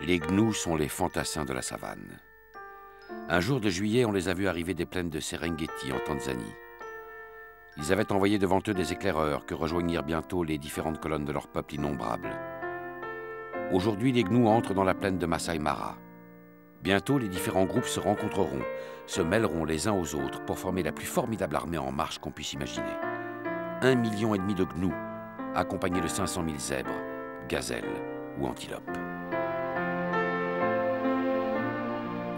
Les gnous sont les fantassins de la savane. Un jour de juillet, on les a vus arriver des plaines de Serengeti, en Tanzanie. Ils avaient envoyé devant eux des éclaireurs que rejoignirent bientôt les différentes colonnes de leur peuple innombrable. Aujourd'hui, les gnous entrent dans la plaine de Masai Mara. Bientôt, les différents groupes se rencontreront, se mêleront les uns aux autres pour former la plus formidable armée en marche qu'on puisse imaginer. 1,5 million de gnous, accompagnés de 500 000 zèbres, gazelles ou antilopes.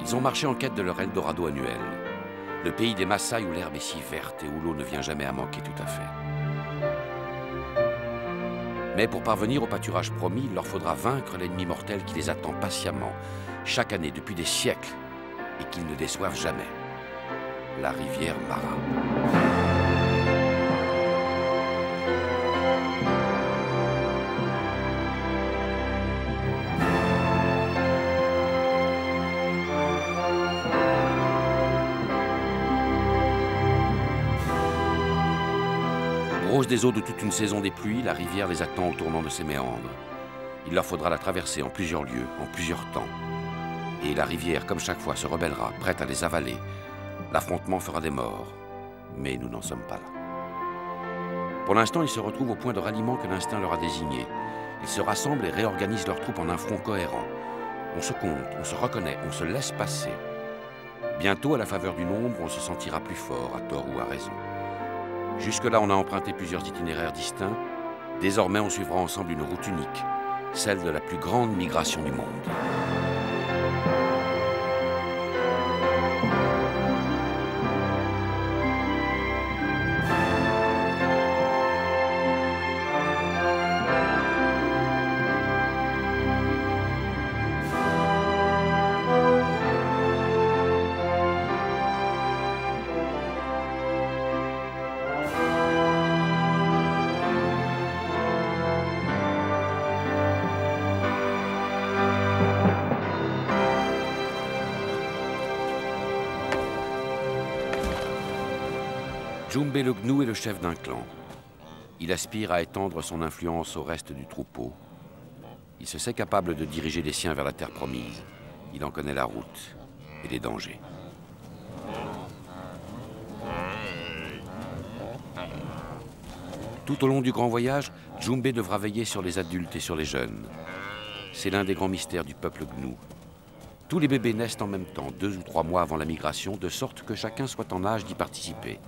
Ils ont marché en quête de leur Eldorado annuel, le pays des Maasai où l'herbe est si verte et où l'eau ne vient jamais à manquer tout à fait. Mais pour parvenir au pâturage promis, il leur faudra vaincre l'ennemi mortel qui les attend patiemment, chaque année depuis des siècles, et qu'ils ne déçoivent jamais. La rivière Mara. Grosse des eaux de toute une saison des pluies, la rivière les attend au tournant de ses méandres. Il leur faudra la traverser en plusieurs lieux, en plusieurs temps. Et la rivière, comme chaque fois, se rebellera, prête à les avaler. L'affrontement fera des morts, mais nous n'en sommes pas là. Pour l'instant, ils se retrouvent au point de ralliement que l'instinct leur a désigné. Ils se rassemblent et réorganisent leurs troupes en un front cohérent. On se compte, on se reconnaît, on se laisse passer. Bientôt, à la faveur du nombre, on se sentira plus fort, à tort ou à raison. Jusque-là, on a emprunté plusieurs itinéraires distincts. Désormais, on suivra ensemble une route unique, celle de la plus grande migration du monde. Djumbe le gnou est le chef d'un clan. Il aspire à étendre son influence au reste du troupeau. Il se sait capable de diriger les siens vers la terre promise. Il en connaît la route et les dangers. Tout au long du grand voyage, Djumbe devra veiller sur les adultes et sur les jeunes. C'est l'un des grands mystères du peuple gnou. Tous les bébés naissent en même temps, 2 ou 3 mois avant la migration, de sorte que chacun soit en âge d'y participer.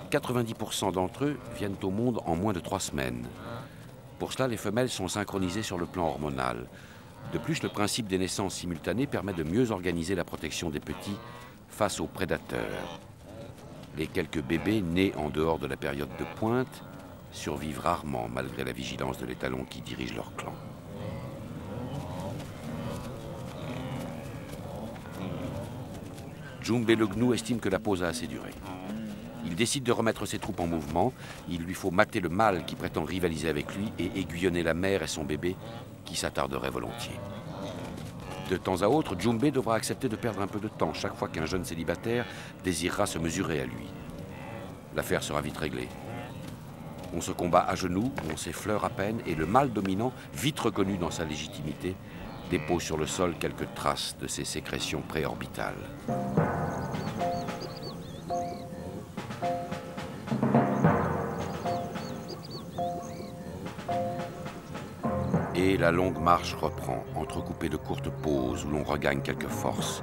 90% d'entre eux viennent au monde en moins de 3 semaines. Pour cela, les femelles sont synchronisées sur le plan hormonal. De plus, le principe des naissances simultanées permet de mieux organiser la protection des petits face aux prédateurs. Les quelques bébés nés en dehors de la période de pointe survivent rarement malgré la vigilance de l'étalon qui dirige leur clan. Djumbe le gnou estime que la pause a assez duré. Il décide de remettre ses troupes en mouvement. Il lui faut mater le mâle qui prétend rivaliser avec lui et aiguillonner la mère et son bébé qui s'attarderaient volontiers. De temps à autre, Djumbe devra accepter de perdre un peu de temps chaque fois qu'un jeune célibataire désirera se mesurer à lui. L'affaire sera vite réglée. On se combat à genoux, on s'effleure à peine et le mâle dominant, vite reconnu dans sa légitimité, dépose sur le sol quelques traces de ses sécrétions préorbitales. Et la longue marche reprend, entrecoupée de courtes pauses où l'on regagne quelques forces.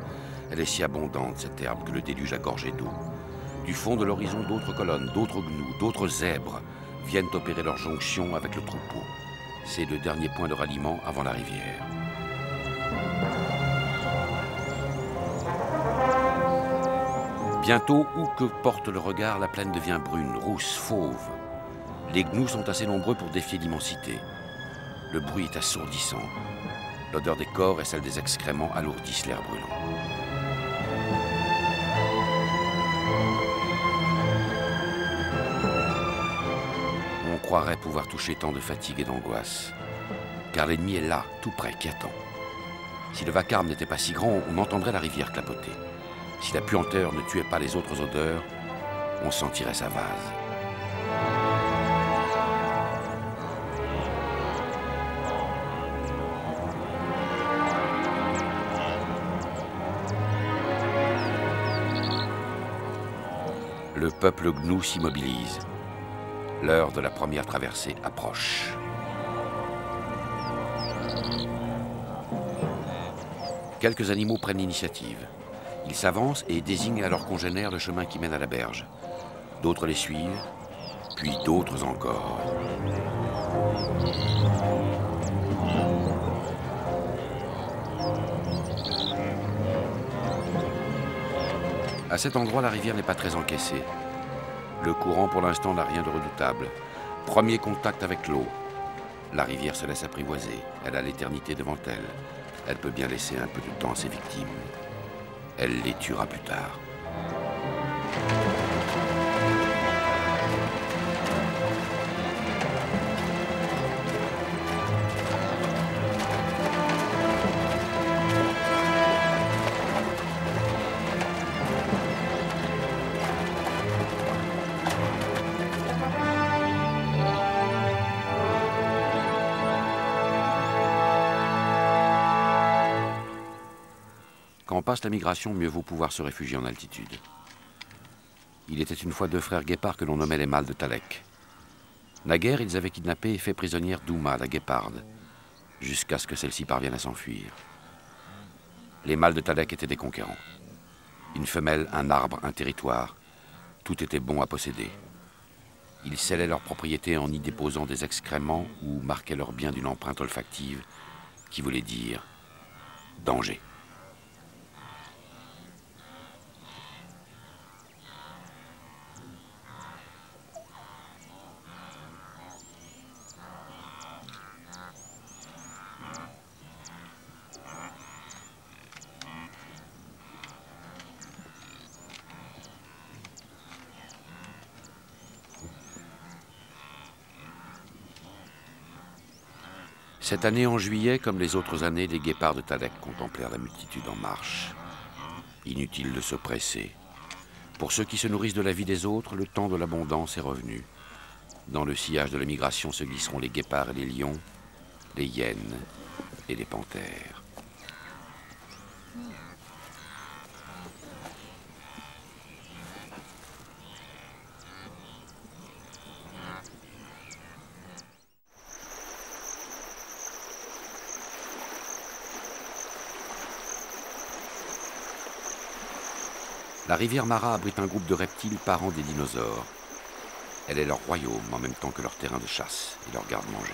Elle est si abondante, cette herbe, que le déluge a gorgé d'eau. Du fond de l'horizon, d'autres colonnes, d'autres gnous, d'autres zèbres viennent opérer leur jonction avec le troupeau. C'est le dernier point de ralliement avant la rivière. Bientôt, où que porte le regard, la plaine devient brune, rousse, fauve. Les gnous sont assez nombreux pour défier l'immensité. Le bruit est assourdissant. L'odeur des corps et celle des excréments alourdissent l'air brûlant. On croirait pouvoir toucher tant de fatigue et d'angoisse. Car l'ennemi est là, tout près, qui attend. Si le vacarme n'était pas si grand, on entendrait la rivière clapoter. Si la puanteur ne tuait pas les autres odeurs, on sentirait sa vase. Le peuple gnou s'immobilise. L'heure de la première traversée approche. Quelques animaux prennent l'initiative. Ils s'avancent et désignent à leurs congénères le chemin qui mène à la berge. D'autres les suivent, puis d'autres encore. À cet endroit, la rivière n'est pas très encaissée. Le courant, pour l'instant, n'a rien de redoutable. Premier contact avec l'eau. La rivière se laisse apprivoiser. Elle a l'éternité devant elle. Elle peut bien laisser un peu de temps à ses victimes. Elle les tuera plus tard. Quand passe la migration, mieux vaut pouvoir se réfugier en altitude. Il était une fois deux frères guépards que l'on nommait les mâles de Talek. Naguère, ils avaient kidnappé et fait prisonnière Douma, la guéparde, jusqu'à ce que celle-ci parvienne à s'enfuir. Les mâles de Talek étaient des conquérants. Une femelle, un arbre, un territoire, tout était bon à posséder. Ils scellaient leurs propriétés en y déposant des excréments ou marquaient leurs biens d'une empreinte olfactive qui voulait dire danger. Cette année, en juillet, comme les autres années, les guépards de Talek contemplèrent la multitude en marche. Inutile de se presser. Pour ceux qui se nourrissent de la vie des autres, le temps de l'abondance est revenu. Dans le sillage de la migration se glisseront les guépards et les lions, les hyènes et les panthères. La rivière Mara abrite un groupe de reptiles parents des dinosaures. Elle est leur royaume en même temps que leur terrain de chasse et leur garde-manger.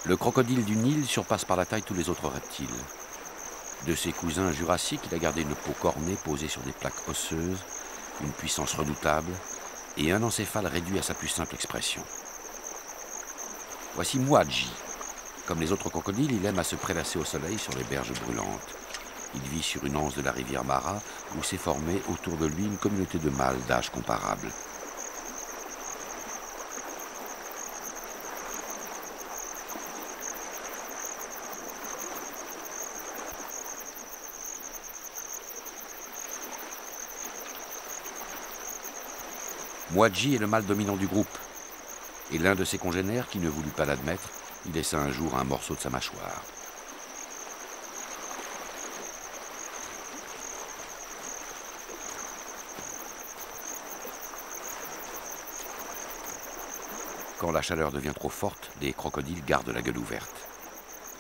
Le crocodile du Nil surpasse par la taille tous les autres reptiles. De ses cousins jurassiques, il a gardé une peau cornée posée sur des plaques osseuses, une puissance redoutable et un encéphale réduit à sa plus simple expression. Voici Mouadji. Comme les autres crocodiles, il aime à se prélasser au soleil sur les berges brûlantes. Il vit sur une anse de la rivière Mara où s'est formée autour de lui une communauté de mâles d'âge comparable. Mouadji est le mâle dominant du groupe. Et l'un de ses congénères, qui ne voulut pas l'admettre, il laissa un jour un morceau de sa mâchoire. Quand la chaleur devient trop forte, les crocodiles gardent la gueule ouverte.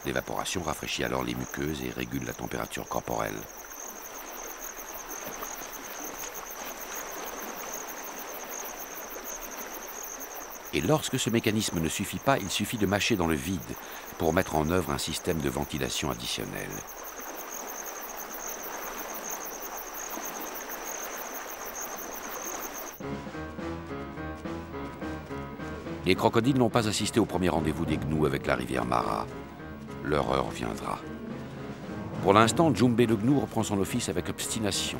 L'évaporation rafraîchit alors les muqueuses et régule la température corporelle. Et lorsque ce mécanisme ne suffit pas, il suffit de mâcher dans le vide pour mettre en œuvre un système de ventilation additionnel. Les crocodiles n'ont pas assisté au premier rendez-vous des gnous avec la rivière Mara. Leur heure viendra. Pour l'instant, Djoumbé le gnou reprend son office avec obstination.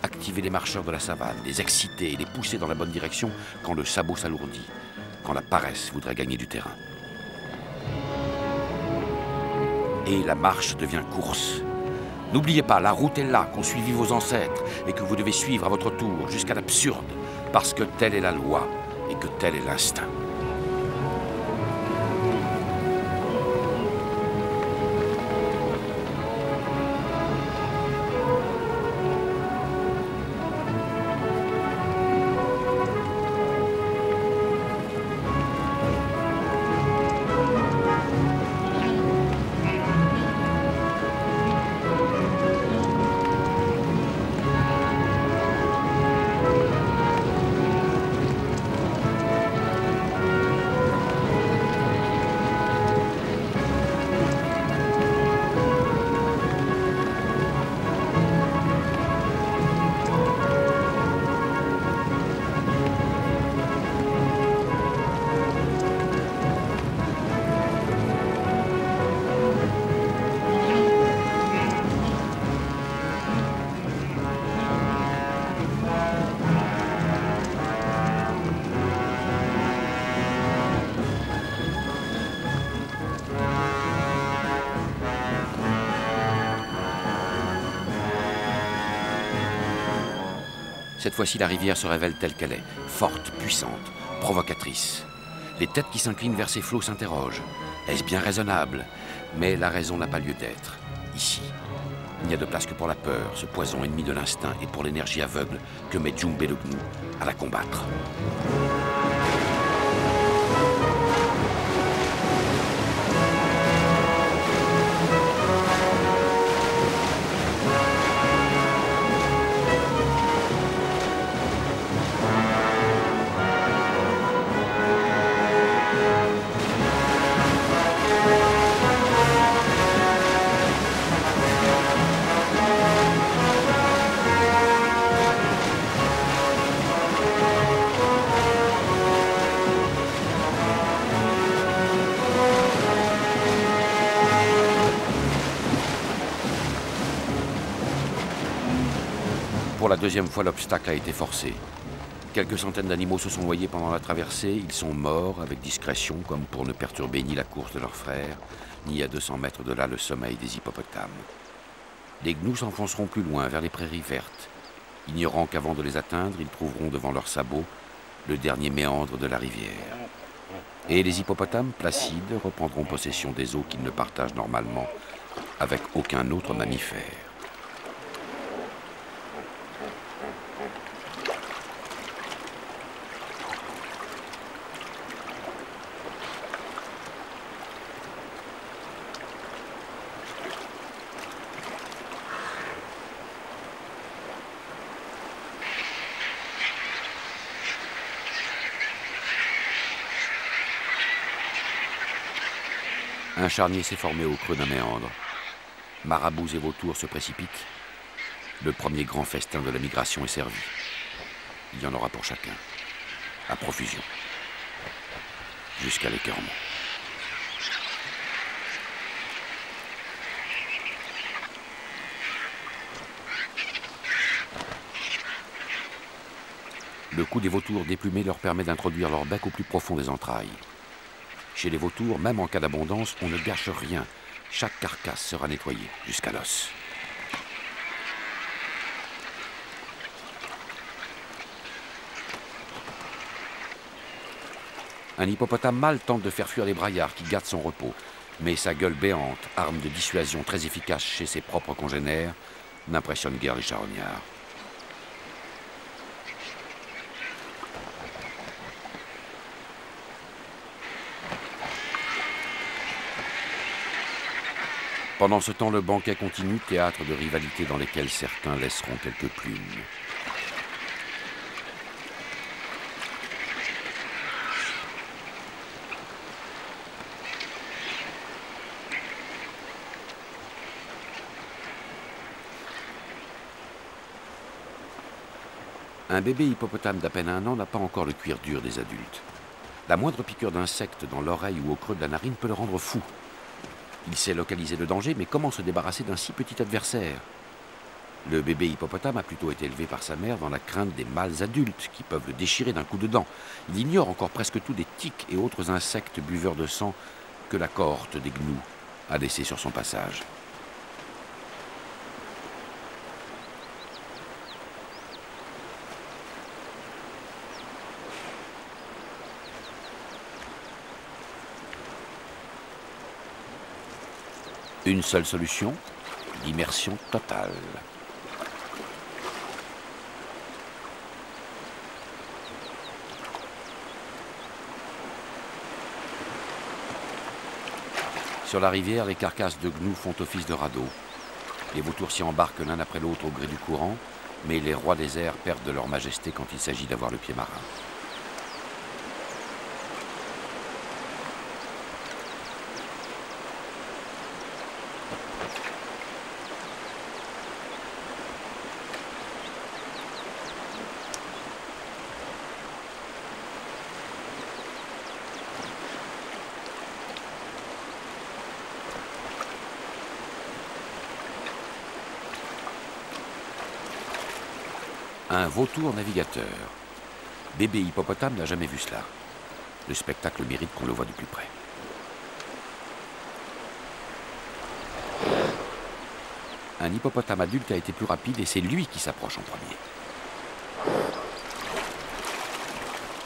Activer les marcheurs de la savane, les exciter et les pousser dans la bonne direction quand le sabot s'alourdit, quand la paresse voudrait gagner du terrain. Et la marche devient course. N'oubliez pas, la route est là, qu'ont suivi vos ancêtres et que vous devez suivre à votre tour jusqu'à l'absurde, parce que telle est la loi et que tel est l'instinct. Cette fois-ci, la rivière se révèle telle qu'elle est, forte, puissante, provocatrice. Les têtes qui s'inclinent vers ces flots s'interrogent. Est-ce bien raisonnable? Mais la raison n'a pas lieu d'être, ici. Il n'y a de place que pour la peur, ce poison ennemi de l'instinct, et pour l'énergie aveugle que met Jumbe le Gnou à la combattre. Pour la deuxième fois, l'obstacle a été forcé. Quelques centaines d'animaux se sont noyés pendant la traversée. Ils sont morts avec discrétion, comme pour ne perturber ni la course de leurs frères, ni à 200 mètres de là le sommeil des hippopotames. Les gnous s'enfonceront plus loin, vers les prairies vertes. Ignorant qu'avant de les atteindre, ils trouveront devant leurs sabots le dernier méandre de la rivière. Et les hippopotames, placides, reprendront possession des eaux qu'ils ne partagent normalement avec aucun autre mammifère. Un charnier s'est formé au creux d'un méandre. Marabouts et vautours se précipitent. Le premier grand festin de la migration est servi. Il y en aura pour chacun, à profusion, jusqu'à l'écœurement. Le coup des vautours déplumés leur permet d'introduire leur bec au plus profond des entrailles. Chez les vautours, même en cas d'abondance, on ne gâche rien. Chaque carcasse sera nettoyée jusqu'à l'os. Un hippopotame mâle tente de faire fuir les braillards qui gardent son repos. Mais sa gueule béante, arme de dissuasion très efficace chez ses propres congénères, n'impressionne guère les charognards. Pendant ce temps, le banquet continue, théâtre de rivalités dans lesquelles certains laisseront quelques plumes. Un bébé hippopotame d'à peine 1 an n'a pas encore le cuir dur des adultes. La moindre piqûre d'insecte dans l'oreille ou au creux de la narine peut le rendre fou. Il sait localiser le danger, mais comment se débarrasser d'un si petit adversaire? Le bébé hippopotame a plutôt été élevé par sa mère dans la crainte des mâles adultes qui peuvent le déchirer d'un coup de dent. Il ignore encore presque tout des tiques et autres insectes buveurs de sang que la cohorte des gnous a laissé sur son passage. Une seule solution, l'immersion totale. Sur la rivière, les carcasses de gnous font office de radeaux. Les vautours s'y embarquent l'un après l'autre au gré du courant, mais les rois des airs perdent de leur majesté quand il s'agit d'avoir le pied marin. Un vautour navigateur. Bébé hippopotame n'a jamais vu cela. Le spectacle mérite qu'on le voie de plus près. Un hippopotame adulte a été plus rapide et c'est lui qui s'approche en premier.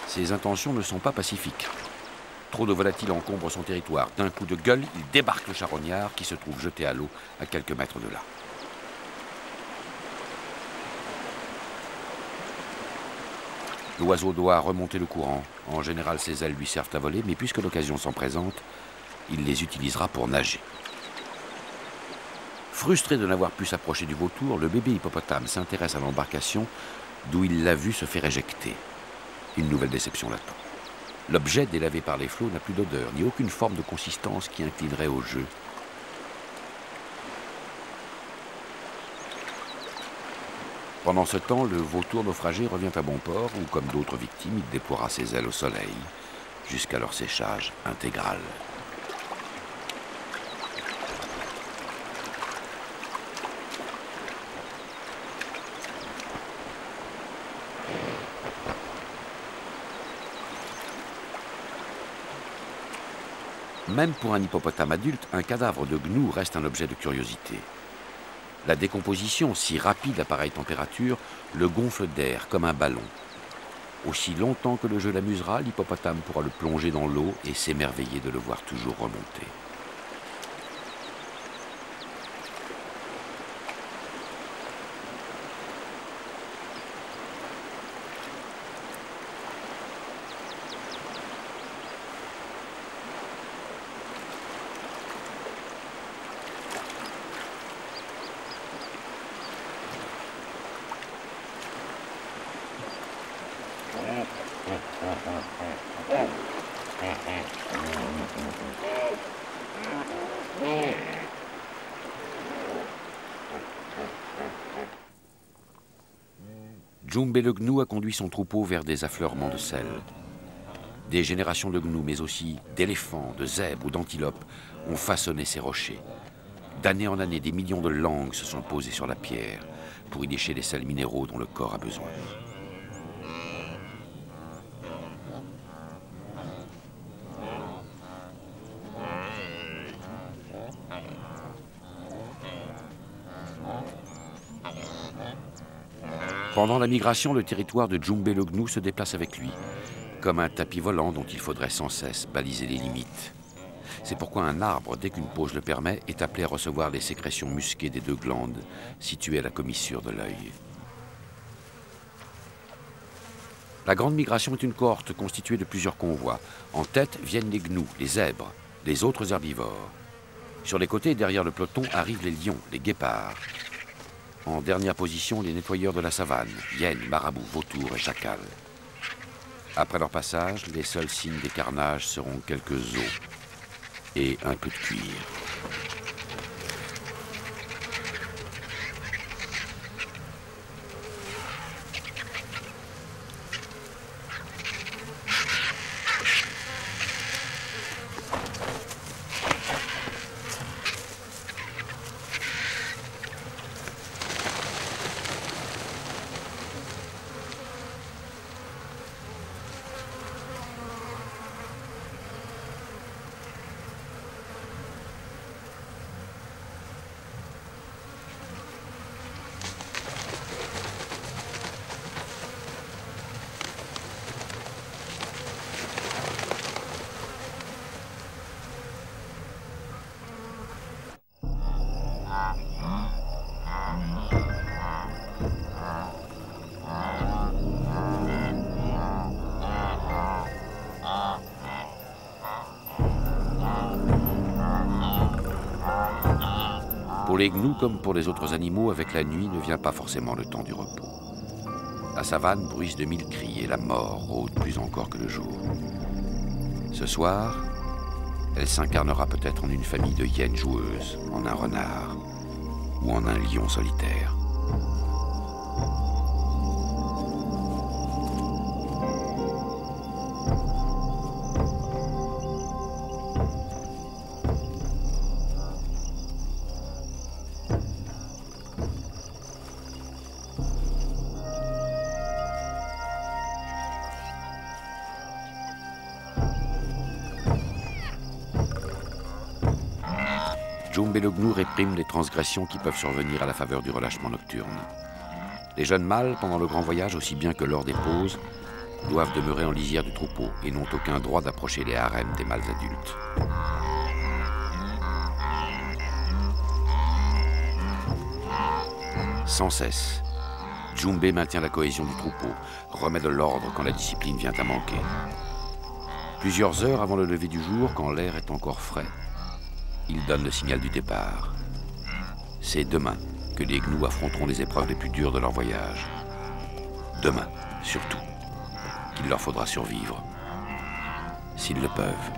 Ses intentions ne sont pas pacifiques. Trop de volatiles encombrent son territoire. D'un coup de gueule, il débarque le charognard qui se trouve jeté à l'eau à quelques mètres de là. L'oiseau doit remonter le courant. En général, ses ailes lui servent à voler, mais puisque l'occasion s'en présente, il les utilisera pour nager. Frustré de n'avoir pu s'approcher du vautour, le bébé hippopotame s'intéresse à l'embarcation d'où il l'a vu se faire éjecter. Une nouvelle déception l'attend. L'objet délavé par les flots n'a plus d'odeur, ni aucune forme de consistance qui inclinerait au jeu. Pendant ce temps, le vautour naufragé revient à bon port, où, comme d'autres victimes, il déploiera ses ailes au soleil, jusqu'à leur séchage intégral. Même pour un hippopotame adulte, un cadavre de gnou reste un objet de curiosité. La décomposition, si rapide à pareille température, le gonfle d'air comme un ballon. Aussi longtemps que le jeu l'amusera, l'hippopotame pourra le plonger dans l'eau et s'émerveiller de le voir toujours remonter. Djoumbé le gnou a conduit son troupeau vers des affleurements de sel. Des générations de gnous, mais aussi d'éléphants, de zèbres ou d'antilopes ont façonné ces rochers. D'année en année, des millions de langues se sont posées sur la pierre pour y lécher les sels minéraux dont le corps a besoin. Pendant la migration, le territoire de Djoumbé le gnou se déplace avec lui, comme un tapis volant dont il faudrait sans cesse baliser les limites. C'est pourquoi un arbre, dès qu'une pause le permet, est appelé à recevoir les sécrétions musquées des deux glandes situées à la commissure de l'œil. La grande migration est une cohorte constituée de plusieurs convois. En tête viennent les gnous, les zèbres, les autres herbivores. Sur les côtés et derrière le peloton arrivent les lions, les guépards. En dernière position, les nettoyeurs de la savane, hyènes, marabouts, vautours et chacals. Après leur passage, les seuls signes des carnages seront quelques os et un peu de cuir. Pour les gnous comme pour les autres animaux, avec la nuit ne vient pas forcément le temps du repos. La savane bruise de mille cris et la mort rôde plus encore que le jour. Ce soir, elle s'incarnera peut-être en une famille de hyènes joueuses, en un renard ou en un lion solitaire. Djoumbé le gnou réprime les transgressions qui peuvent survenir à la faveur du relâchement nocturne. Les jeunes mâles, pendant le grand voyage aussi bien que lors des pauses, doivent demeurer en lisière du troupeau et n'ont aucun droit d'approcher les harems des mâles adultes. Sans cesse, Djoumbé maintient la cohésion du troupeau, remet de l'ordre quand la discipline vient à manquer. Plusieurs heures avant le lever du jour, quand l'air est encore frais, il donne le signal du départ. C'est demain que les gnous affronteront les épreuves les plus dures de leur voyage. Demain, surtout, qu'il leur faudra survivre, s'ils le peuvent.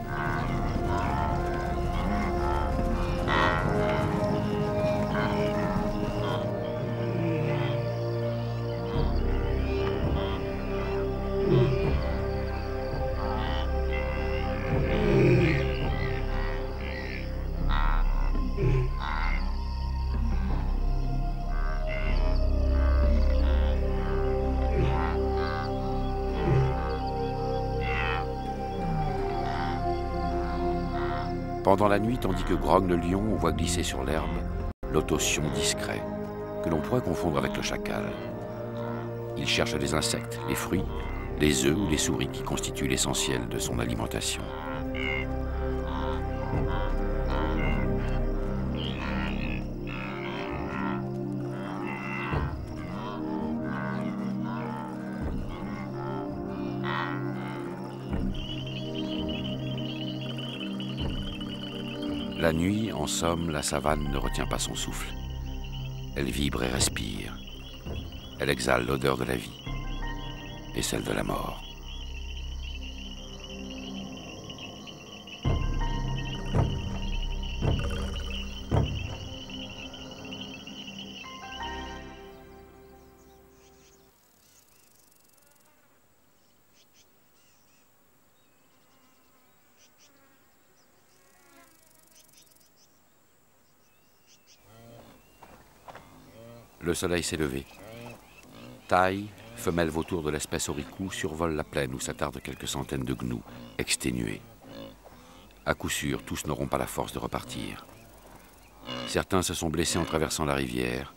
Pendant la nuit, tandis que grogne le lion, on voit glisser sur l'herbe l'autotion discret, que l'on pourrait confondre avec le chacal. Il cherche les insectes, les fruits, les œufs ou les souris qui constituent l'essentiel de son alimentation. La nuit, en somme, la savane ne retient pas son souffle. Elle vibre et respire. Elle exhale l'odeur de la vie et celle de la mort. Le soleil s'est levé. Taille, femelle vautour de l'espèce Oricou, survole la plaine où s'attardent quelques centaines de gnous, exténués. À coup sûr, tous n'auront pas la force de repartir. Certains se sont blessés en traversant la rivière.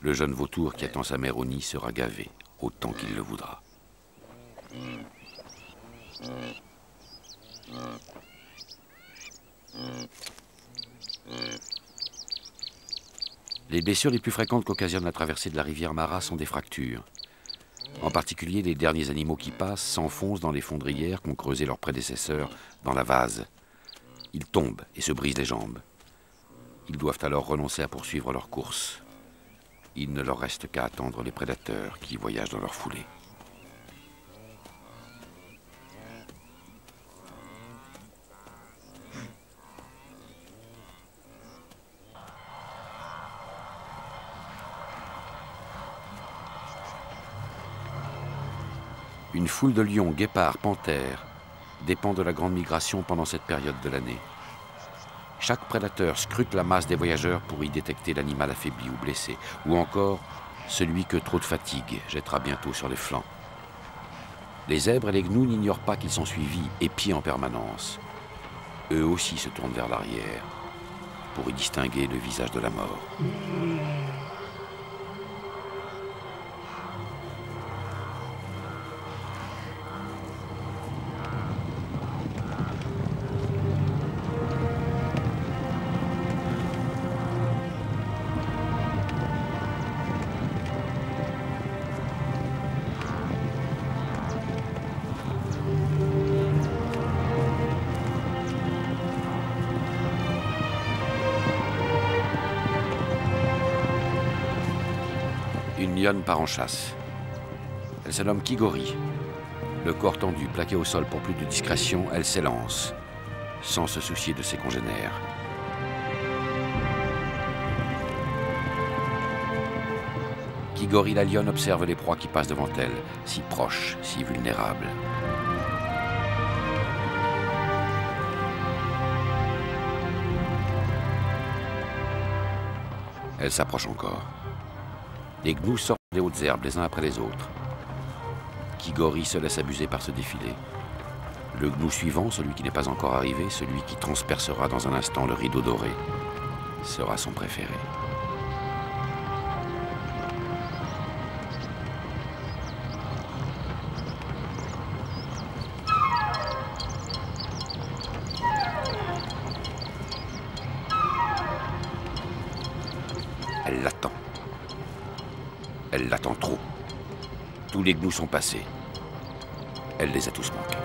Le jeune vautour qui attend sa mère au nid sera gavé, autant qu'il le voudra. Les blessures les plus fréquentes qu'occasionne la traversée de la rivière Mara sont des fractures. En particulier, les derniers animaux qui passent s'enfoncent dans les fondrières qu'ont creusées leurs prédécesseurs dans la vase. Ils tombent et se brisent les jambes. Ils doivent alors renoncer à poursuivre leur course. Il ne leur reste qu'à attendre les prédateurs qui voyagent dans leur foulée. Une foule de lions, guépards, panthères dépend de la grande migration pendant cette période de l'année. Chaque prédateur scrute la masse des voyageurs pour y détecter l'animal affaibli ou blessé, ou encore celui que trop de fatigue jettera bientôt sur les flancs. Les zèbres et les gnous n'ignorent pas qu'ils sont suivis, épiés en permanence. Eux aussi se tournent vers l'arrière pour y distinguer le visage de la mort. Une lionne part en chasse. Elle se nomme Kigori. Le corps tendu, plaqué au sol pour plus de discrétion, elle s'élance, sans se soucier de ses congénères. Kigori la lionne observe les proies qui passent devant elle, si proches, si vulnérables. Elle s'approche encore. Les gnous sortent des hautes herbes les uns après les autres. Kigori se laisse abuser par ce défilé. Le gnou suivant, celui qui n'est pas encore arrivé, celui qui transpercera dans un instant le rideau doré, sera son préféré. l'attend. Elle l'attend trop. Tous les gnous sont passés. Elle les a tous manqués.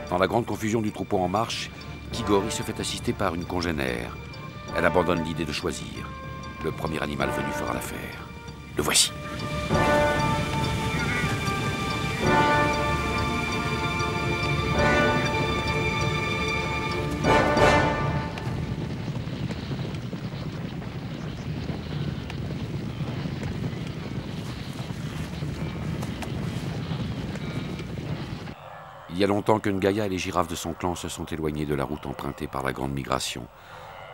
Dans la grande confusion du troupeau en marche, Kigori se fait assister par une congénère. Elle abandonne l'idée de choisir. Le premier animal venu fera l'affaire. Le voici. Il y a longtemps que Ngaïa et les girafes de son clan se sont éloignées de la route empruntée par la grande migration.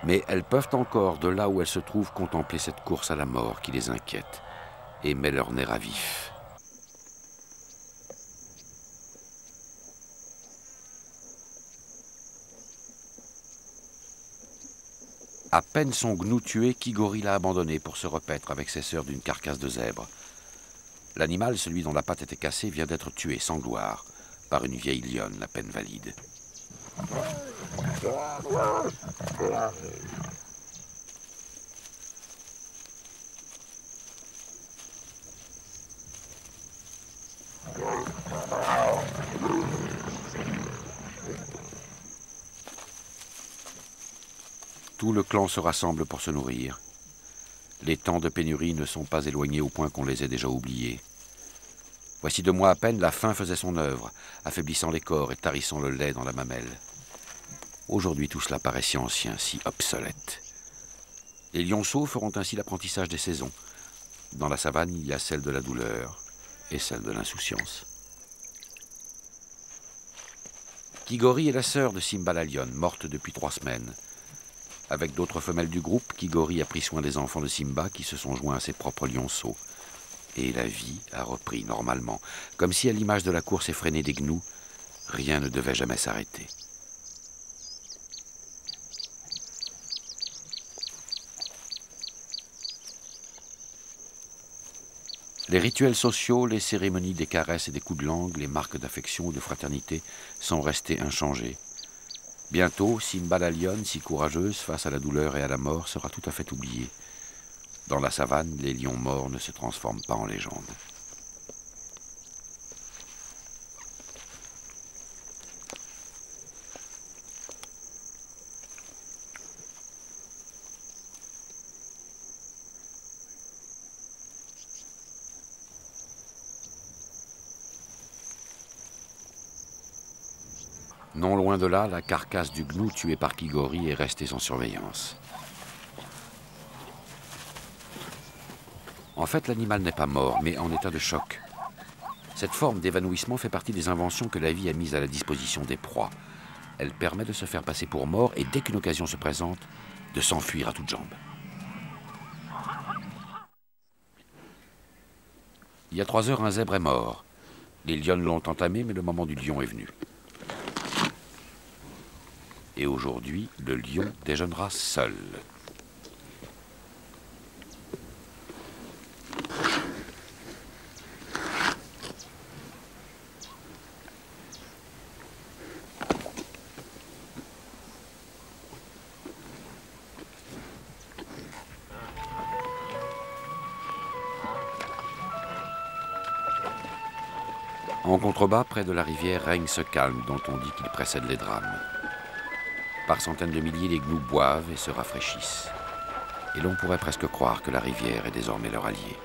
Mais elles peuvent encore, de là où elles se trouvent, contempler cette course à la mort qui les inquiète et met leur nerf à vif. À peine son gnou tué, Kigori l'a abandonné pour se repaître avec ses sœurs d'une carcasse de zèbre. L'animal, celui dont la patte était cassée, vient d'être tué sans gloire par une vieille lionne à peine valide. Tout le clan se rassemble pour se nourrir. Les temps de pénurie ne sont pas éloignés au point qu'on les ait déjà oubliés. Voici 2 mois à peine, la faim faisait son œuvre, affaiblissant les corps et tarissant le lait dans la mamelle. Aujourd'hui, tout cela paraît si ancien, si obsolète. Les lionceaux feront ainsi l'apprentissage des saisons. Dans la savane, il y a celle de la douleur et celle de l'insouciance. Kigori est la sœur de Simba la lionne, morte depuis 3 semaines. Avec d'autres femelles du groupe, Kigori a pris soin des enfants de Simba qui se sont joints à ses propres lionceaux. Et la vie a repris normalement, comme si à l'image de la course effrénée des gnous, rien ne devait jamais s'arrêter. Les rituels sociaux, les cérémonies des caresses et des coups de langue, les marques d'affection ou de fraternité sont restés inchangés. Bientôt, Simba la lionne, si courageuse face à la douleur et à la mort, sera tout à fait oubliée. Dans la savane, les lions morts ne se transforment pas en légende. Non loin de là, la carcasse du gnou tué par Kigori est restée sans surveillance. En fait, l'animal n'est pas mort, mais en état de choc. Cette forme d'évanouissement fait partie des inventions que la vie a mises à la disposition des proies. Elle permet de se faire passer pour mort et dès qu'une occasion se présente, de s'enfuir à toutes jambes. Il y a 3 heures, un zèbre est mort. Les lionnes l'ont entamé, mais le moment du lion est venu. Et aujourd'hui, le lion déjeunera seul. En contrebas, près de la rivière, règne ce calme dont on dit qu'il précède les drames. Par centaines de milliers, les gnous boivent et se rafraîchissent. Et l'on pourrait presque croire que la rivière est désormais leur allié.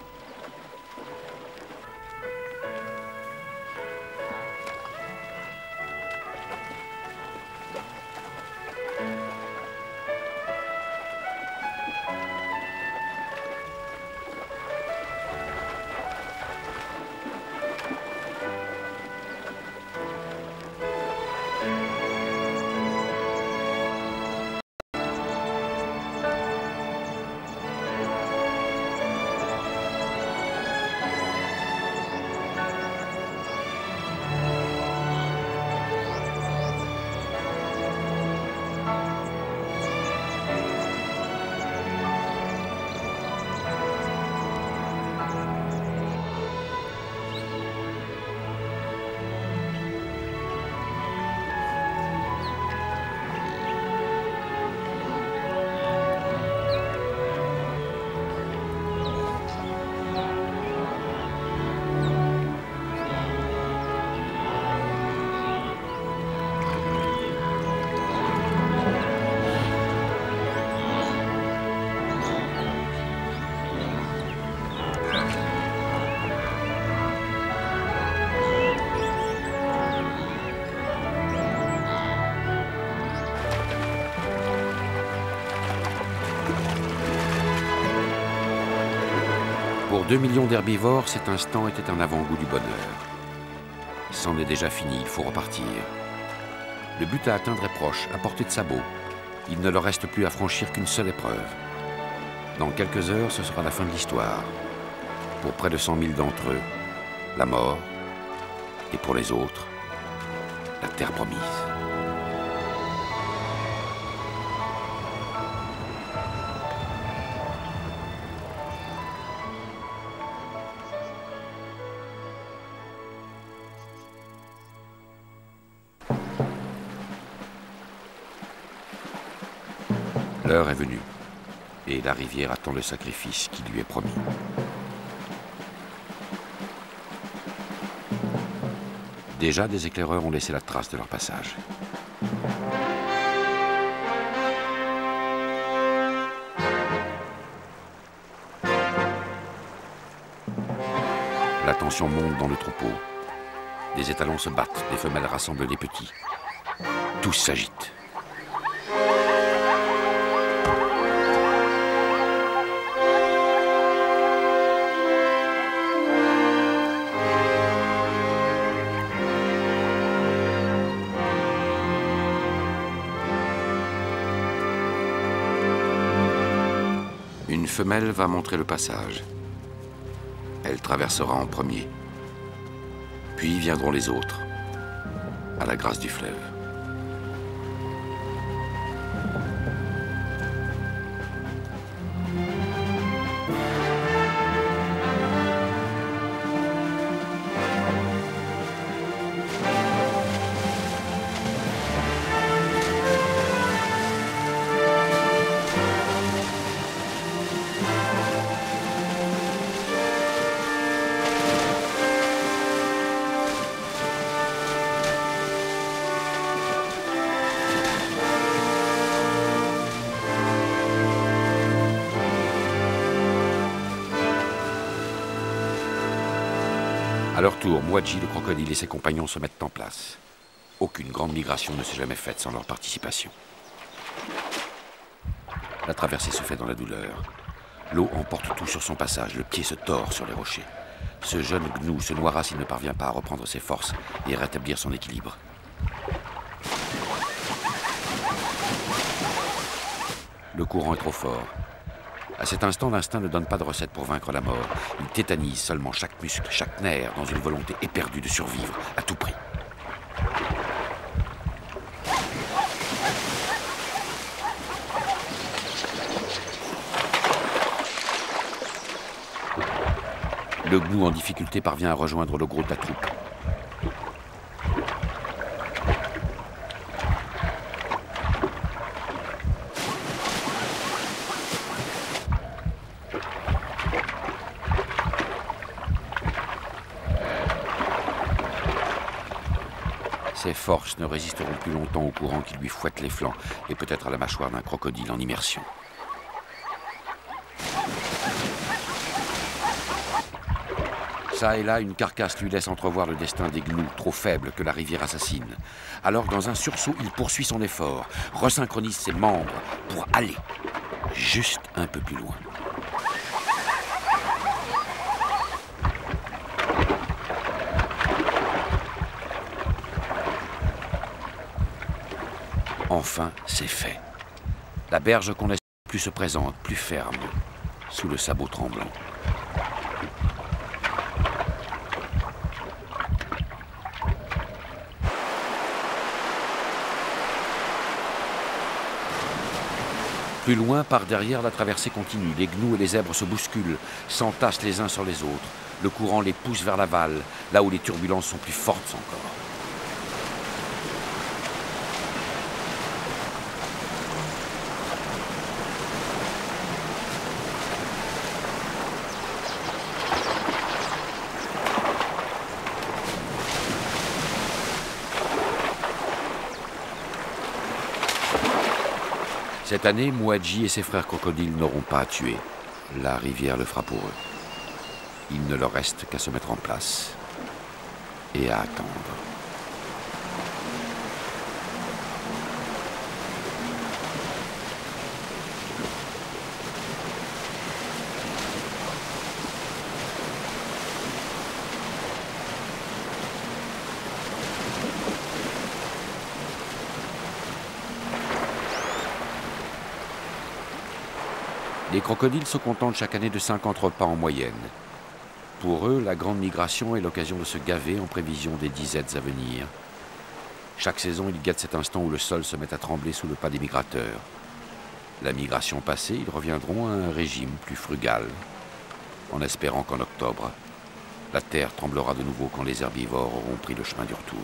Pour 2 millions d'herbivores, cet instant était un avant-goût du bonheur. C'en est déjà fini, il faut repartir. Le but à atteindre est proche, à portée de sabot. Il ne leur reste plus à franchir qu'une seule épreuve. Dans quelques heures, ce sera la fin de l'histoire. Pour près de 100 000 d'entre eux, la mort. Et pour les autres, la terre promise. L'heure est venue, et la rivière attend le sacrifice qui lui est promis. Déjà, des éclaireurs ont laissé la trace de leur passage. La tension monte dans le troupeau. Des étalons se battent, des femelles rassemblent des petits. Tous s'agitent. Une femelle va montrer le passage. Elle traversera en premier. Puis viendront les autres, à la grâce du fleuve. À leur tour, Mwadji, le crocodile et ses compagnons se mettent en place. Aucune grande migration ne s'est jamais faite sans leur participation. La traversée se fait dans la douleur. L'eau emporte tout sur son passage, le pied se tord sur les rochers. Ce jeune gnou se noiera s'il ne parvient pas à reprendre ses forces et à rétablir son équilibre. Le courant est trop fort. À cet instant, l'instinct ne donne pas de recette pour vaincre la mort. Il tétanise seulement chaque muscle, chaque nerf, dans une volonté éperdue de survivre à tout prix. Le gnou en difficulté parvient à rejoindre le gros de la troupe. Ses forces ne résisteront plus longtemps au courant qui lui fouette les flancs et peut-être à la mâchoire d'un crocodile en immersion. Ça et là, une carcasse lui laisse entrevoir le destin des gnous, trop faibles que la rivière assassine. Alors, dans un sursaut, il poursuit son effort, resynchronise ses membres pour aller juste un peu plus loin. Enfin, c'est fait. La berge qu'on laisse plus se présente, plus ferme, sous le sabot tremblant. Plus loin, par derrière, la traversée continue. Les gnous et les zèbres se bousculent, s'entassent les uns sur les autres. Le courant les pousse vers l'aval, là où les turbulences sont plus fortes encore. Cette année, Mwadji et ses frères crocodiles n'auront pas à tuer. La rivière le fera pour eux. Il ne leur reste qu'à se mettre en place et à attendre. Les crocodiles se contentent chaque année de 50 repas en moyenne. Pour eux, la grande migration est l'occasion de se gaver en prévision des disettes à venir. Chaque saison, ils guettent cet instant où le sol se met à trembler sous le pas des migrateurs. La migration passée, ils reviendront à un régime plus frugal, en espérant qu'en octobre, la terre tremblera de nouveau quand les herbivores auront pris le chemin du retour.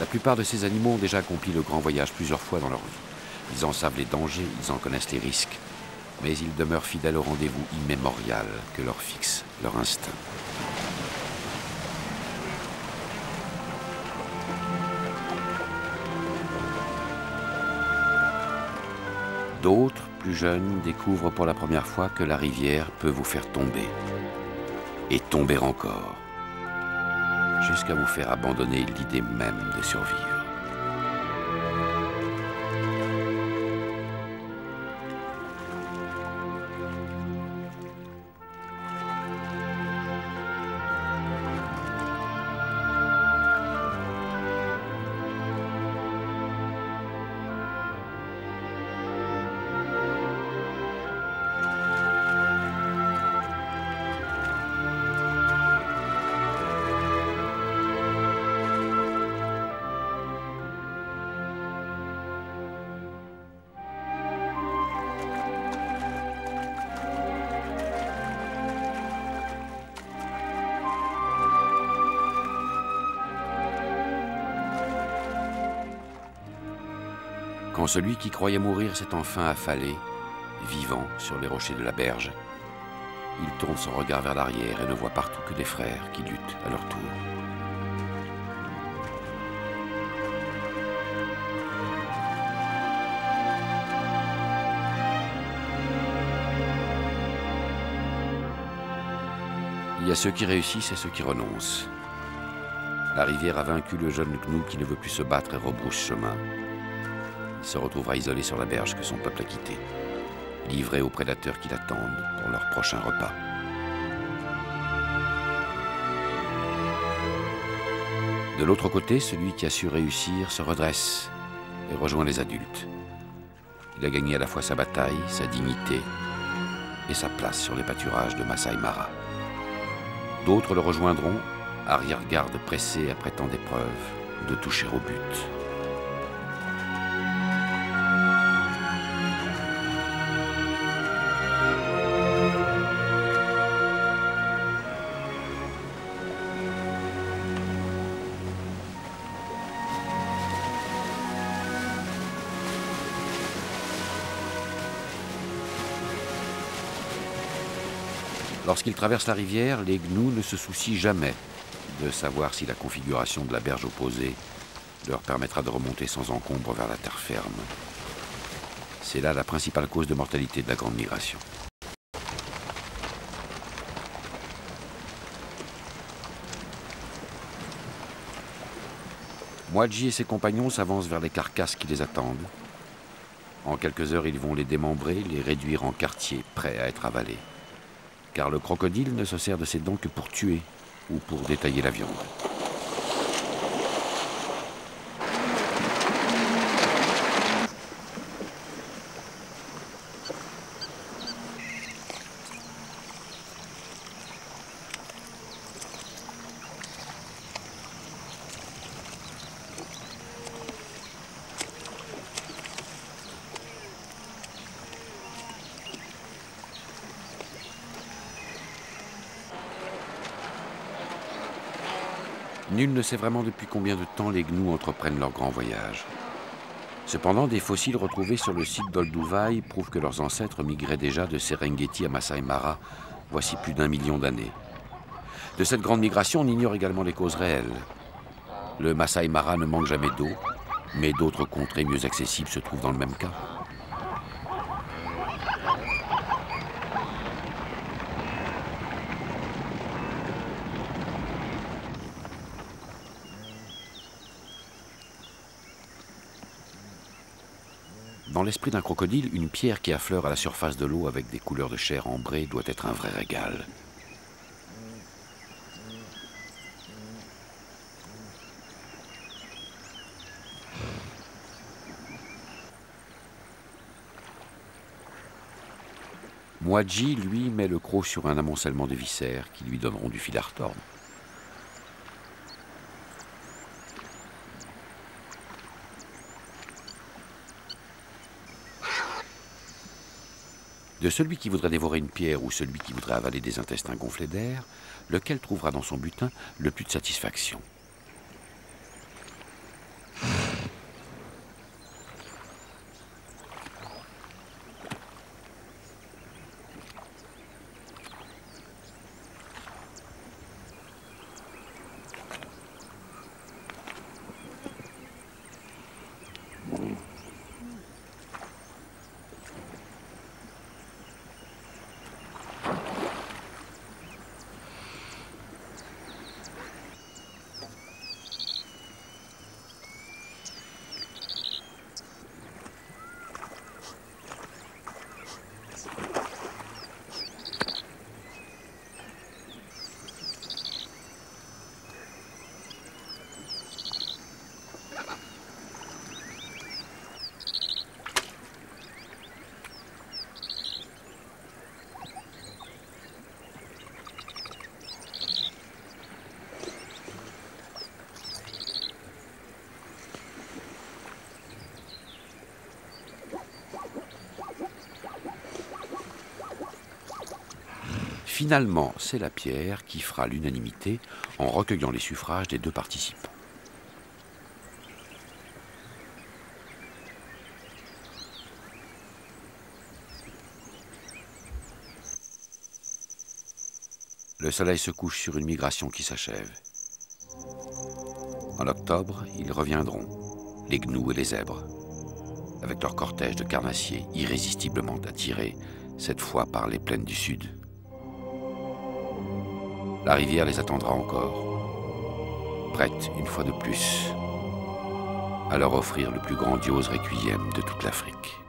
La plupart de ces animaux ont déjà accompli le grand voyage plusieurs fois dans leur vie. Ils en savent les dangers, ils en connaissent les risques. Mais ils demeurent fidèles au rendez-vous immémorial que leur fixe leur instinct. D'autres, plus jeunes, découvrent pour la première fois que la rivière peut vous faire tomber. Et tomber encore. Jusqu'à vous faire abandonner l'idée même de survivre. Quand celui qui croyait mourir s'est enfin affalé, vivant sur les rochers de la berge, il tourne son regard vers l'arrière et ne voit partout que des frères qui luttent à leur tour. Il y a ceux qui réussissent et ceux qui renoncent. La rivière a vaincu le jeune gnou qui ne veut plus se battre et rebrousse chemin. Il se retrouvera isolé sur la berge que son peuple a quittée, livré aux prédateurs qui l'attendent pour leur prochain repas. De l'autre côté, celui qui a su réussir se redresse et rejoint les adultes. Il a gagné à la fois sa bataille, sa dignité et sa place sur les pâturages de Masai Mara. D'autres le rejoindront, arrière-garde pressés après tant d'épreuves, de toucher au but. Lorsqu'ils traversent la rivière, les gnous ne se soucient jamais de savoir si la configuration de la berge opposée leur permettra de remonter sans encombre vers la terre ferme. C'est là la principale cause de mortalité de la grande migration. Mwadji et ses compagnons s'avancent vers les carcasses qui les attendent. En quelques heures, ils vont les démembrer, les réduire en quartiers prêts à être avalés. Car le crocodile ne se sert de ses dents que pour tuer ou pour détailler la viande. Nul ne sait vraiment depuis combien de temps les gnous entreprennent leur grand voyage. Cependant, des fossiles retrouvés sur le site d'Olduvai prouvent que leurs ancêtres migraient déjà de Serengeti à Masai Mara, voici plus d'1 million d'années. De cette grande migration, on ignore également les causes réelles. Le Masai Mara ne manque jamais d'eau, mais d'autres contrées mieux accessibles se trouvent dans le même cas. Dans l'esprit d'un crocodile, une pierre qui affleure à la surface de l'eau avec des couleurs de chair ambrée doit être un vrai régal. Mwadji, lui, met le croc sur un amoncellement de viscères qui lui donneront du fil à retordre. De celui qui voudrait dévorer une pierre ou celui qui voudrait avaler des intestins gonflés d'air, lequel trouvera dans son butin le plus de satisfaction? Finalement, c'est la pierre qui fera l'unanimité en recueillant les suffrages des deux participants. Le soleil se couche sur une migration qui s'achève. En octobre, ils reviendront, les gnous et les zèbres, avec leur cortège de carnassiers irrésistiblement attirés, cette fois par les plaines du sud. La rivière les attendra encore, prête une fois de plus à leur offrir le plus grandiose requiem de toute l'Afrique.